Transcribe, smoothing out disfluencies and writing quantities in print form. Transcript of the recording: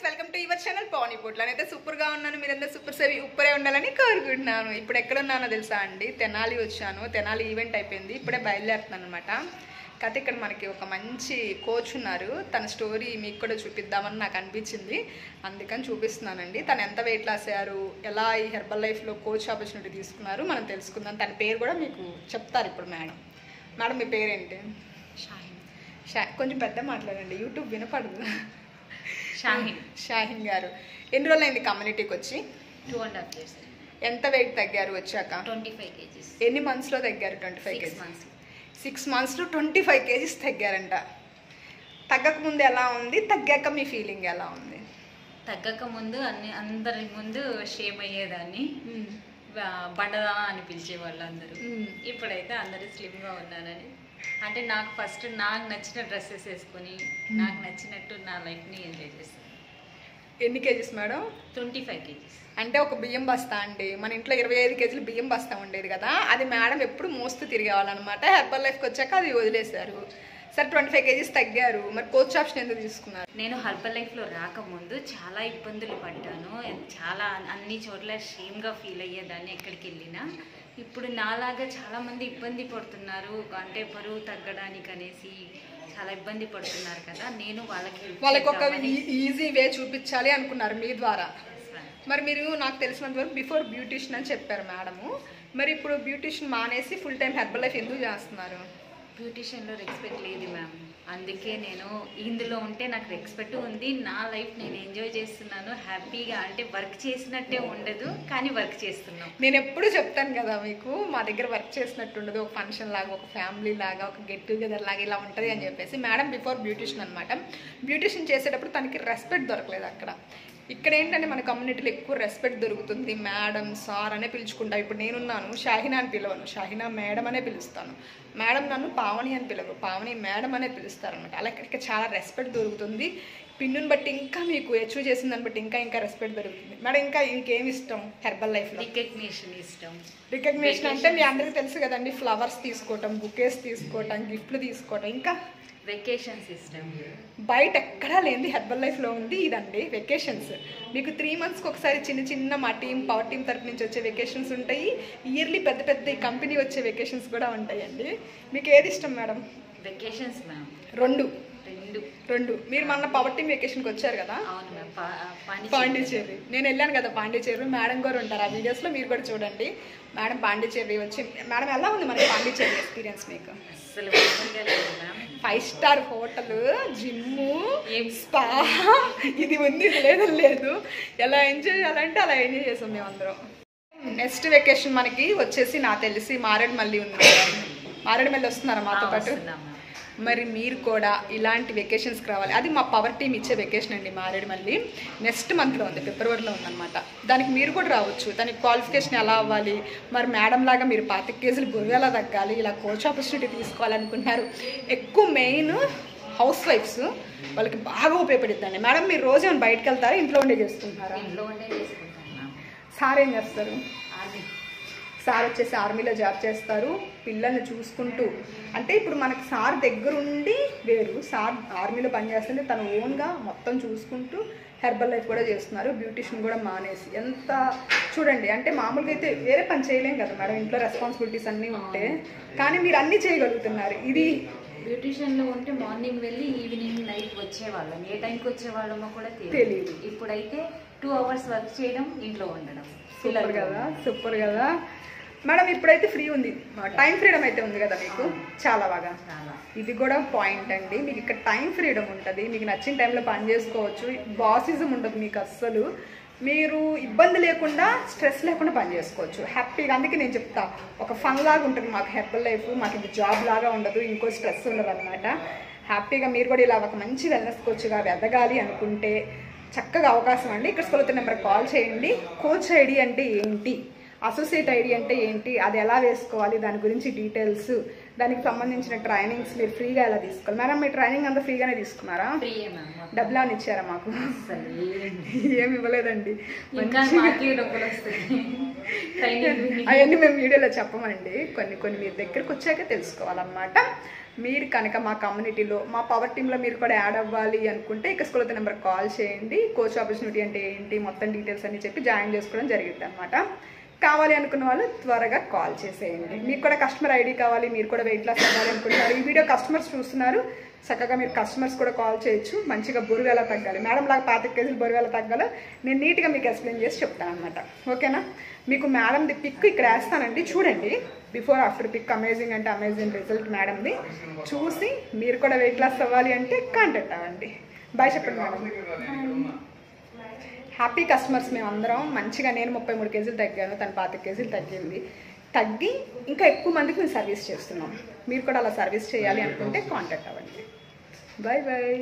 Friends, welcome to your channel Pavani Potla. నేనైతే సూపర్గా ఉన్నాను. మీరందరూ సూపరే ఉండాలని కోరుకుంటున్నాను. ఇప్పుడు ఎక్కడ ఉన్నానో తెలుసా అండి? తెనాలి వచ్చాను. తెనాలి ఈవెంట్ అయిపోయింది, ఇప్పుడే బయలుదేరుతున్నాను అనమాట. కాకపోతే ఇక్కడ మనకి ఒక మంచి కోచ్ ఉన్నారు. తన స్టోరీ మీకు కూడా చూపిద్దామని నాకు అనిపించింది, అందుకని చూపిస్తున్నానండి. తను ఎంత వెయిట్ లాస్ అయ్యారు, ఎలా ఈ హెర్బల్ లైఫ్లో కోచ్ ఆపర్చునిటీ తీసుకున్నారు మనం తెలుసుకుందాం. తన పేరు కూడా మీకు చెప్తారు ఇప్పుడు. మేడం మీ పేరేంటి? కొంచెం పెద్ద మాట్లాడండి, యూట్యూబ్ వినపడదు. షాహిన్ గారు, ఎన్ని రోజులు అయింది కమ్యూనిటీకి వచ్చి? 2.5 years. ఎంత వెయిట్ తగ్గారు వచ్చాక? 25 kgs. ఎన్ని మంత్స్లో తగ్గారు? 25 kgs. 6 monthsలో 25 kgs తగ్గారంట. తగ్గక ముందు ఎలా ఉంది, తగ్గాక మీ ఫీలింగ్ ఎలా ఉంది? తగ్గక ముందు అందరి ముందు షేమ్ అయ్యేదాన్ని, బండదా అని పిలిచేవాళ్ళు అందరూ. ఇప్పుడైతే అందరూ స్లిమ్గా ఉన్నారని, అంటే నాకు ఫస్ట్ నాకు నచ్చిన డ్రెస్సెస్ వేసుకొని నాకు నచ్చినట్టు నా లైఫ్ని ఎంజాయ్ చేస్తాను. ఎన్ని కేజీస్ మేడం? 25 kgs. అంటే ఒక బియ్యం బస్తా అండి. మన ఇంట్లో 25 kgs బియ్యం బస్తా ఉండేది కదా, అది మేడం ఎప్పుడు మోస్తూ తిరిగేవాళ్ళనమాట. హెర్బల్ లైఫ్కి వచ్చాక అది వదిలేశారు. సరే 25 kgs తగ్గారు, మరి కోచ్ ఆప్షన్ ఎందుకు తీసుకున్నారు? నేను హెర్బల్ లైఫ్లో రాకముందు చాలా ఇబ్బందులు పడ్డాను. చాలా అన్ని చోట్ల షేమ్గా ఫీల్ అయ్యేదాన్ని ఎక్కడికి వెళ్ళినా. ఇప్పుడు నాలాగా చాలామంది ఇబ్బంది పడుతున్నారు, అంటే బరువు తగ్గడానికి అనేసి చాలా ఇబ్బంది పడుతున్నారు కదా. నేను వాళ్ళకి ఒక ఈజీ వే చూపించాలి అనుకున్నారు మీ ద్వారా. మరి మీరు నాకు తెలిసినంత వరకు బిఫోర్ బ్యూటిషియన్ అని చెప్పారు మేడము. మరి ఇప్పుడు బ్యూటిషియన్ మానేసి ఫుల్ టైం హెర్బల్ లైఫ్ ఎందుకు చేస్తున్నారు? బ్యూటిషియన్లో రెస్పెక్ట్ లేదు మ్యామ్, అందుకే నేను ఇందులో ఉంటే నాకు రెస్పెక్ట్ ఉంది. నా లైఫ్ నేను ఎంజాయ్ చేస్తున్నాను హ్యాపీగా, అంటే వర్క్ చేసినట్టే ఉండదు కానీ వర్క్ చేస్తున్నాను. నేను ఎప్పుడు చెప్తాను కదా మీకు, మా దగ్గర వర్క్ చేసినట్టు ఉండదు, ఒక ఫంక్షన్ లాగా, ఒక ఫ్యామిలీ లాగా, ఒక గెట్ టుగెదర్ లాగా ఇలా ఉంటుంది అని చెప్పేసి. మేడం బిఫోర్ బ్యూటిషియన్ అనమాట. బ్యూటిషియన్ చేసేటప్పుడు తనకి రెస్పెక్ట్ దొరకలేదు అక్కడ. ఇక్కడ ఏంటంటే మన కమ్యూనిటీలో ఎక్కువ రెస్పెక్ట్ దొరుకుతుంది. మేడం, సార్ అనే పిలుచుకుంటా. ఇప్పుడు నేనున్నాను, షాహినా అని పిలవను, షాహినా మేడం అనే పిలుస్తాను. మేడం నన్ను పావని అని పిలవరు, పావని మేడం అనే పిలుస్తారనమాట. అలా ఇక్కడ చాలా రెస్పెక్ట్ దొరుకుతుంది. పిన్నుని బట్టి ఇంకా మీకు అచీవ్ చేసిన దాన్ని బట్టి ఇంకా రెస్పెక్ట్ దొరుకుతుంది. మేడం ఇంకా ఇంకేమి ఇష్టం హెర్బల్ లైఫ్లో? రికగ్నిషన్ ఇష్టం. రికగ్నిషన్ అంటే మీ అందరికీ తెలుసు కదండి, ఫ్లవర్స్ తీసుకోవటం, బుకేస్ తీసుకోవటం, గిఫ్ట్లు తీసుకోవటం, ఇంకా వెకేషన్స్ ఇష్టం. బయట ఎక్కడా లేనిది హెర్బల్ లైఫ్లో ఉంది ఇదండి, వెకేషన్స్. మీకు 3 monthsకి ఒకసారి చిన్న మా పవర్ టీం తరపు నుంచి వచ్చే వెకేషన్స్ ఉంటాయి. ఇయర్లీ పెద్ద ఈ కంపెనీ వచ్చే వెకేషన్స్ కూడా ఉంటాయండి. మీకు ఏది ఇష్టం మేడం? Vacations ma'am. రెండు. మీరు మొన్న పవర్ టీం వెకేషన్కి వచ్చారు కదా? అవును మ్యామ్, పాండిచేరి. నేను వెళ్ళాను కదా పాండిచేరి, మేడం గారు ఉంటారు ఆ వీడియోస్లో, మీరు కూడా చూడండి. మేడం పాండిచేరి వచ్చి, మేడం ఎలా ఉంది మన పాండిచేరి ఎక్స్పీరియన్స్ మీకు? అసలు 5 star హోటల్, జిమ్ము, స్పా, ఇది ఉంది, ఇది లేదు. ఎలా ఎంజాయ్ చేయాలంటే అలా ఎంజాయ్ చేసాం మేమందరం. నెక్స్ట్ వెకేషన్ మనకి వచ్చేసి నాకు తెలిసి మారేడుమల్లి ఉంది. మారేడుమల్లి వస్తున్నారా మాతో పాటు? మరి మీరు కూడా ఇలాంటి వెకేషన్స్కి రావాలి. అది మా పవర్ టీం ఇచ్చే వెకేషన్ అండి, మారేడుమల్లి. నెక్స్ట్ మంత్లో ఉంది, ఫిబ్రవరిలో ఉందన్నమాట. దానికి మీరు కూడా రావచ్చు. దానికి క్వాలిఫికేషన్ ఎలా అవ్వాలి, మరి మేడం లాగా మీరు 25 kgs బరువు ఎలా తగ్గాలి, ఇలా కోచ్ ఆపర్చునిటీ తీసుకోవాలనుకుంటున్నారు. ఎక్కువ మెయిన్ హౌస్ వైఫ్స్, వాళ్ళకి బాగా ఉపయోగపడుతుందండి. మేడం మీరు రోజు ఏమైనా బయటకు వెళ్తారా, ఇంట్లో ఉండే చేసుకుంటారా? ఇంట్లో ఉండే చేసుకుంటాను. సార్ ఏం చేస్తారు? సార్ వచ్చేసి ఆర్మీలో జాబ్ చేస్తారు, పిల్లల్ని చూసుకుంటూ. అంటే ఇప్పుడు మనకు సార్ దగ్గరుండి వేరు, సార్ ఆర్మీలో పనిచేస్తుంటే తను ఓన్గా మొత్తం చూసుకుంటూ హెర్బల్ లైఫ్ కూడా చేస్తున్నారు. బ్యూటిషియన్ కూడా మానేసి ఎంత చూడండి, అంటే మామూలుగా అయితే వేరే పని చేయలేం కదా మేడం, ఇంట్లో రెస్పాన్సిబిలిటీస్ అన్నీ ఉంటే. కానీ మీరు అన్నీ చేయగలుగుతున్నారు. ఇది బ్యూటిషియన్లో ఉంటే మార్నింగ్ వెళ్ళి ఈవినింగ్ నైట్ వచ్చేవాళ్ళం, ఏ టైంకి వచ్చేవాళ్ళమో కూడా తెలియదు. ఇప్పుడైతే 2 hours వర్క్ చేయడం, ఇంట్లో ఉండడం. సూపర్ కదా మేడం. ఇప్పుడైతే ఫ్రీ ఉంది, టైం ఫ్రీడమ్ అయితే ఉంది కదా మీకు, చాలా బాగా. ఇది కూడా పాయింట్ అండి, మీకు ఇక్కడ టైం ఫ్రీడమ్ ఉంటుంది, మీకు నచ్చిన టైంలో పని చేసుకోవచ్చు. బాసిజం ఉండదు మీకు అస్సలు. మీరు ఇబ్బంది లేకుండా, స్ట్రెస్ లేకుండా పని చేసుకోవచ్చు హ్యాపీగా. అందుకే నేను చెప్తా, ఒక ఫన్ లాగా ఉంటుంది మాకు హెర్బల్ లైఫ్. మాకు ఇది జాబ్ లాగా ఉండదు, ఇంకో స్ట్రెస్ ఉండదు అనమాట. హ్యాపీగా మీరు కూడా ఇలా ఒక మంచి వెల్నెస్ కోచ్గా ఎదగాలి అనుకుంటే చక్కగా అవకాశం అండి. ఇక్కడ స్కూల్ నెంబర్ కాల్ చేయండి. కోచ్ ఐడి అంటే ఏంటి, అసోసియేట్ ఐడి అంటే ఏంటి, అది ఎలా వేసుకోవాలి, దాని గురించి డీటెయిల్స్, దానికి సంబంధించిన ట్రైనింగ్స్ మీరు ఫ్రీగా ఎలా తీసుకోవాలి మేడం? మీ ట్రైనింగ్ అంతా ఫ్రీగానే తీసుకున్నారా? డబ్బులు అని ఇచ్చారా? మాకు ఏమి ఇవ్వలేదండి. అవన్నీ మేము వీడియోలో చెప్పమండి, కొన్ని మీ దగ్గరకు వచ్చాక తెలుసుకోవాలన్నమాట. మీరు కనుక మా కమ్యూనిటీలో మా పవర్ టీంలో మీరు కూడా యాడ్ అవ్వాలి అనుకుంటే ఇక school of the number call చేయండి. కోచ్ ఆపర్చునిటీ అంటే ఏంటి మొత్తం డీటెయిల్స్ అన్ని చెప్పి జాయిన్ చేసుకోవడం జరిగింది అనమాట. కావాలి అనుకున్న వాళ్ళు త్వరగా కాల్ చేసేయండి. మీకు కూడా కస్టమర్ ఐడి కావాలి, మీరు కూడా వెయిట్ లాస్ అవ్వాలి అనుకుంటున్నారు, ఈ వీడియో కస్టమర్స్ చూస్తున్నారు, చక్కగా మీరు కస్టమర్స్ కూడా కాల్ చేయొచ్చు. మంచిగా బరువు ఎలా తగ్గాలి, మేడం లాగా 25 కేజీలు బరువు ఎలా తగ్గాలో నేను నీట్గా మీకు ఎక్స్ప్లెయిన్ చేసి చెప్తాను అనమాట. ఓకేనా? మీకు మేడంది పిక్ ఇక్కడ వేస్తానండి, చూడండి. బిఫోర్ ఆఫ్టర్ పిక్ అమేజింగ్ అంటే అమేజింగ్ రిజల్ట్ మేడంది. చూసి మీరు కూడా వెయిట్ లాస్ అవ్వాలి అంటే కాంటాక్ట్ అవ్వండి. బాయ్ చెప్పండి మేడం. హ్యాపీ కస్టమర్స్ మేమందరం. మంచిగా నేను 33 కేజీలు తగ్గాను, తను 25 కేజీలు తగ్గి ఇంకా ఎక్కువ మందికి మేము సర్వీస్ చేస్తున్నాం. మీరు కూడా అలా సర్వీస్ చేయాలి అనుకుంటే కాంటాక్ట్ అవ్వండి. Bye bye.